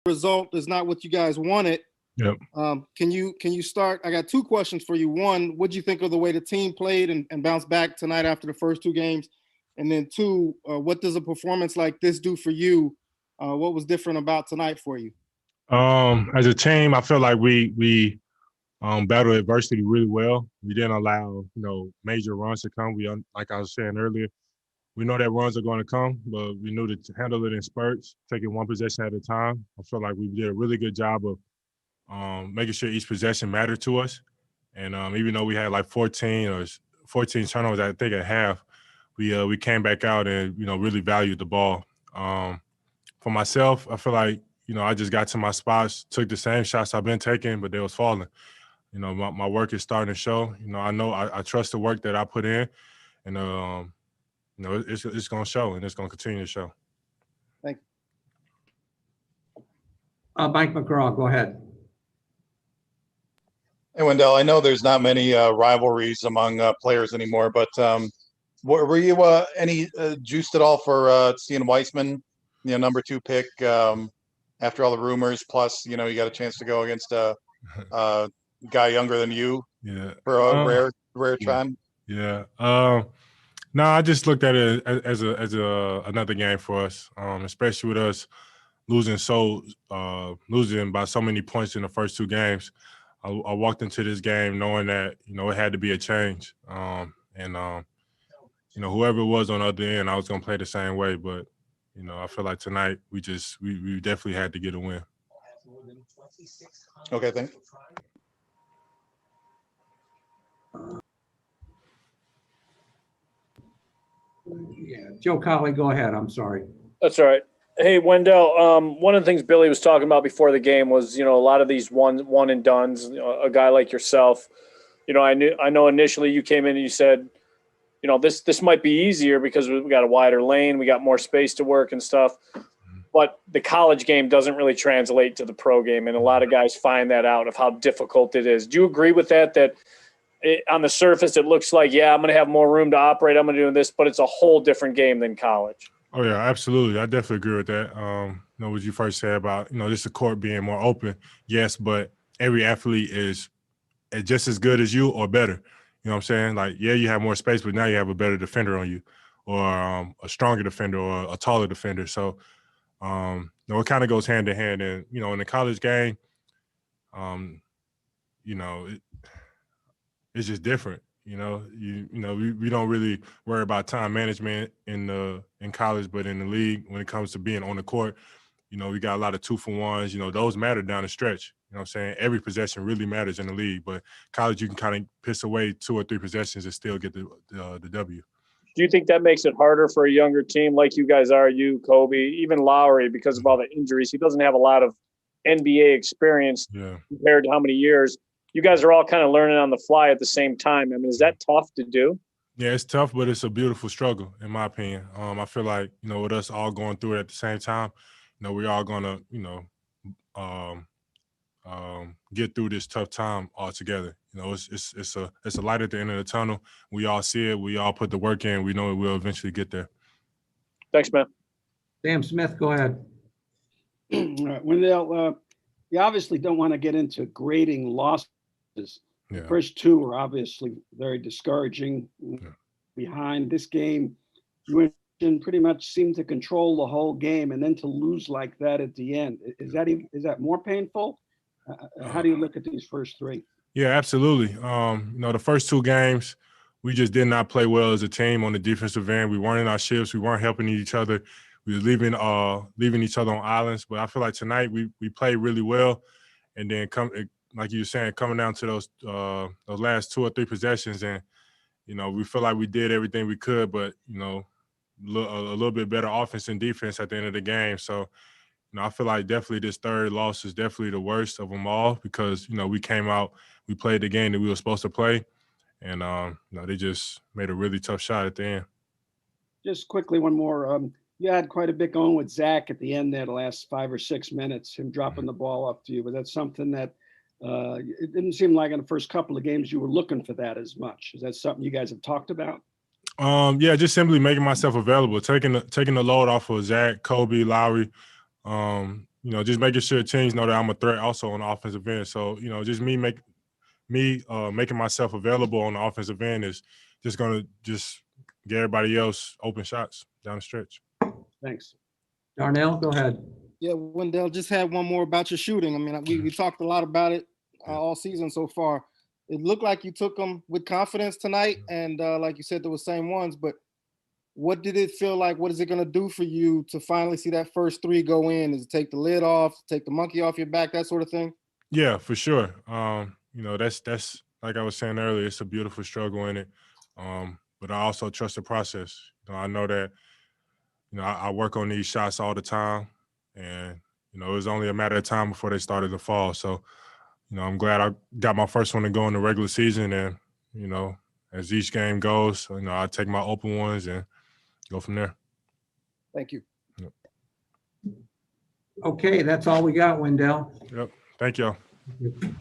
result is not what you guys wanted. Yep. Can you start? I got two questions for you. One, what do you think of the way the team played and bounced back tonight after the first two games? And then two, what does a performance like this do for you? What was different about tonight for you? As a team, I feel like we battled adversity really well. We didn't allow major runs to come. Like I was saying earlier, we know that runs are going to come, but we knew to handle it in spurts, taking one possession at a time. I feel like we did a really good job of making sure each possession mattered to us. And even though we had like 14 turnovers, I think at half, we came back out and really valued the ball. For myself, I feel like I just got to my spots, took the same shots I've been taking, but they was falling. My work is starting to show. I know I trust the work that I put in, and it's going to show, and it's going to continue to show. Thank you. Mike McGraw, go ahead. Hey, Wendell, I know there's not many rivalries among players anymore, but were you any juiced at all for seeing Weissman, number 2 pick after all the rumors? Plus, you got a chance to go against a guy younger than you for a rare time. Yeah. No, I just looked at it as another game for us, especially with us losing by so many points in the first two games. I walked into this game knowing that it had to be a change, and whoever it was on the other end, I was gonna play the same way. But I feel like tonight we definitely had to get a win. Okay, thanks. Yeah, Joe Colley, go ahead. I'm sorry. That's all right. Hey, Wendell, one of the things Billy was talking about before the game was, a lot of these one and dones, a guy like yourself, I know initially you came in and you said, this might be easier because we got a wider lane, we got more space to work and stuff, but the college game doesn't really translate to the pro game. And a lot of guys find that out of how difficult it is. Do you agree with that on the surface, it looks like, I'm going to have more room to operate, I'm going to do this, but it's a whole different game than college? Oh, yeah, absolutely. I definitely agree with that. What you first said about, just the court being more open. Yes, but every athlete is just as good as you or better. You know what I'm saying? Like, yeah, you have more space, but now you have a better defender on you or a stronger defender or a taller defender. So, it kind of goes hand in hand. And, in the college game, it's just different. We don't really worry about time management in college, but in the league, when it comes to being on the court, we got a lot of 2-for-1s. Those matter down the stretch. You know what I'm saying? Every possession really matters in the league, but college, you can kind of piss away 2 or 3 possessions and still get the W. Do you think that makes it harder for a younger team like you guys are, you, Kobe, even Lowry, because of all the injuries? He doesn't have a lot of NBA experience compared to how many years. You guys are all kind of learning on the fly at the same time. I mean, is that tough to do? Yeah, it's tough, but it's a beautiful struggle, in my opinion. I feel like, with us all going through it at the same time, we're all going to, get through this tough time all together. It's a light at the end of the tunnel. We all see it. We all put the work in. We know we'll eventually get there. Thanks, man. Sam Smith, go ahead. All right, Wendell, you obviously don't want to get into grading losses. The first two were obviously very discouraging. Behind this game, you pretty much seemed to control the whole game, and then to lose like that at the end, is that more painful? How do you look at these first three? Yeah, absolutely. The first two games, we just did not play well as a team on the defensive end. We weren't in our shifts. We weren't helping each other. We were leaving each other on islands. But I feel like tonight we played really well, and then like you were saying, coming down to those last 2 or 3 possessions, and we feel like we did everything we could, but a little bit better offense and defense at the end of the game. So, I feel like definitely this third loss is definitely the worst of them all because we came out, we played the game that we were supposed to play, and they just made a really tough shot at the end. Just quickly, one more. You had quite a bit going with Zach at the end there, the last 5 or 6 minutes, him dropping the ball up to you. But that's something that it didn't seem like in the first couple of games you were looking for that as much. Is that something you guys have talked about? Yeah, just simply making myself available, taking the load off of Zach, Kobe, Lowry. just making sure teams know that I'm a threat also on the offensive end. So, just making myself available on the offensive end is just going to just get everybody else open shots down the stretch. Thanks. Darnell, go ahead. Yeah, Wendell, just had one more about your shooting. I mean, we talked a lot about it all season so far. It looked like you took them with confidence tonight, and like you said, they were the same ones. But what did it feel like? What is it going to do for you to finally see that first three go in? Does it take the lid off, take the monkey off your back, that sort of thing? Yeah, for sure. That's like I was saying earlier, it's a beautiful struggle in it. But I also trust the process. I know that, I work on these shots all the time, and, it was only a matter of time before they started to fall. So, I'm glad I got my first one to go in the regular season, and, as each game goes, I take my open ones and go from there. Thank you. Yep. Okay, that's all we got, Wendell. Yep. Thank y'all. Thank you.